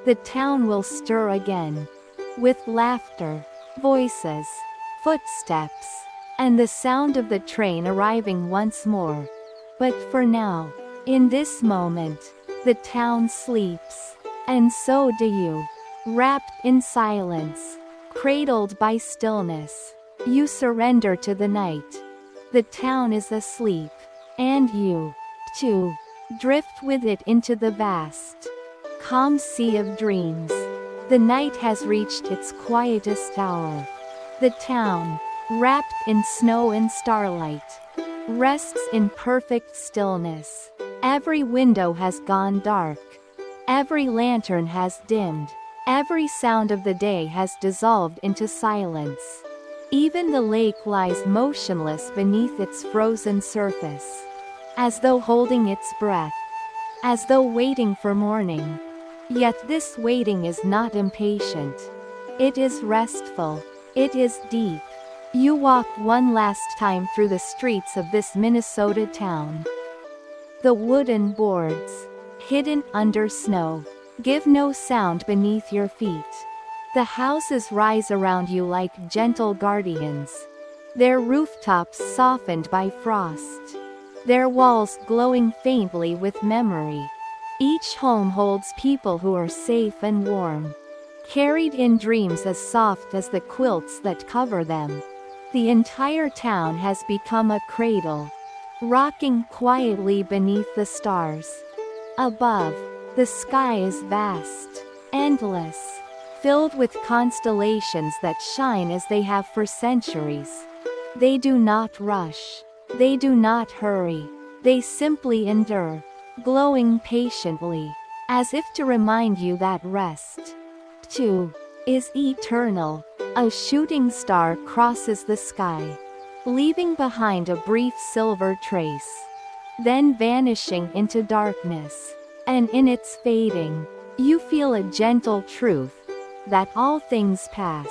the town will stir again, with laughter, voices, footsteps, and the sound of the train arriving once more. But for now, in this moment, the town sleeps, and so do you. Wrapped in silence, cradled by stillness, you surrender to the night. The town is asleep, and you, too, drift with it into the vast, calm sea of dreams. The night has reached its quietest hour. The town, wrapped in snow and starlight, rests in perfect stillness. Every window has gone dark. Every lantern has dimmed. Every sound of the day has dissolved into silence. Even the lake lies motionless beneath its frozen surface, as though holding its breath, as though waiting for morning. Yet this waiting is not impatient. It is restful. It is deep. You walk one last time through the streets of this Minnesota town. The wooden boards, hidden under snow, give no sound beneath your feet. The houses rise around you like gentle guardians, their rooftops softened by frost, their walls glowing faintly with memory. Each home holds people who are safe and warm, carried in dreams as soft as the quilts that cover them. The entire town has become a cradle, rocking quietly beneath the stars. Above, the sky is vast, endless, filled with constellations that shine as they have for centuries. They do not rush. They do not hurry. They simply endure, glowing patiently, as if to remind you that rest, too, is eternal. A shooting star crosses the sky, leaving behind a brief silver trace, then vanishing into darkness. And in its fading, you feel a gentle truth, that all things pass,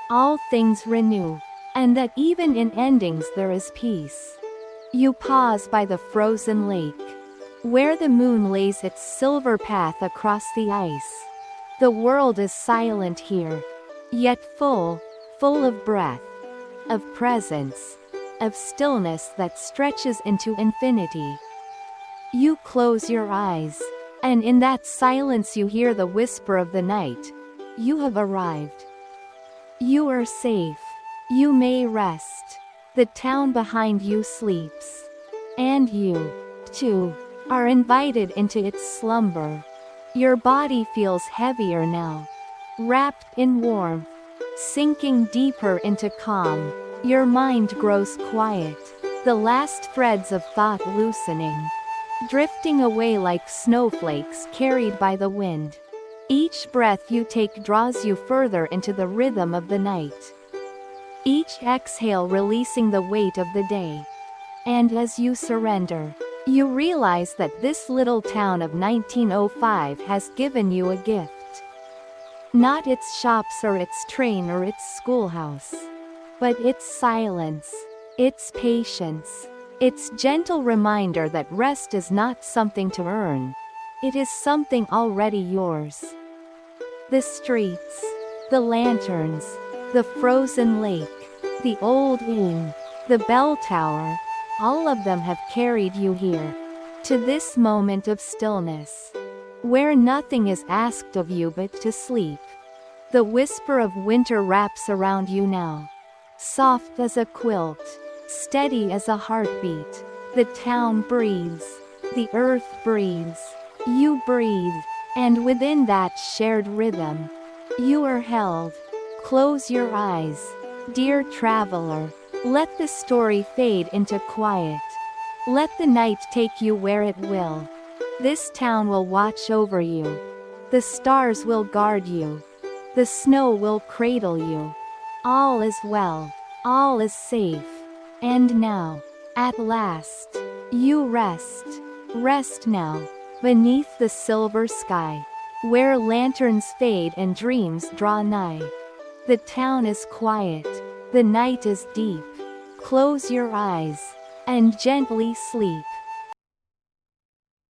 all things renew, and that even in endings there is peace. You pause by the frozen lake, where the moon lays its silver path across the ice. The world is silent here, yet full of breath, of presence, of stillness that stretches into infinity. You close your eyes, and in that silence you hear the whisper of the night. You have arrived. You are safe. You may rest. The town behind you sleeps. And you, too, are invited into its slumber. Your body feels heavier now, wrapped in warmth, sinking deeper into calm. Your mind grows quiet, the last threads of thought loosening, drifting away like snowflakes carried by the wind. Each breath you take draws you further into the rhythm of the night, each exhale releasing the weight of the day. And as you surrender, you realize that this little town of 1905 has given you a gift. Not its shops or its train or its schoolhouse, but its silence, its patience, its gentle reminder that rest is not something to earn. It is something already yours. The streets, the lanterns, the frozen lake, the old inn, the bell tower, all of them have carried you here, to this moment of stillness, where nothing is asked of you but to sleep. The whisper of winter wraps around you now, soft as a quilt, steady as a heartbeat. The town breathes, the earth breathes, you breathe, and within that shared rhythm, you are held. Close your eyes, dear traveler. Let the story fade into quiet. Let the night take you where it will. This town will watch over you. The stars will guard you. The snow will cradle you. All is well. All is safe. And now, at last, you rest. Rest now, beneath the silver sky, where lanterns fade and dreams draw nigh. The town is quiet. The night is deep. Close your eyes, and gently sleep.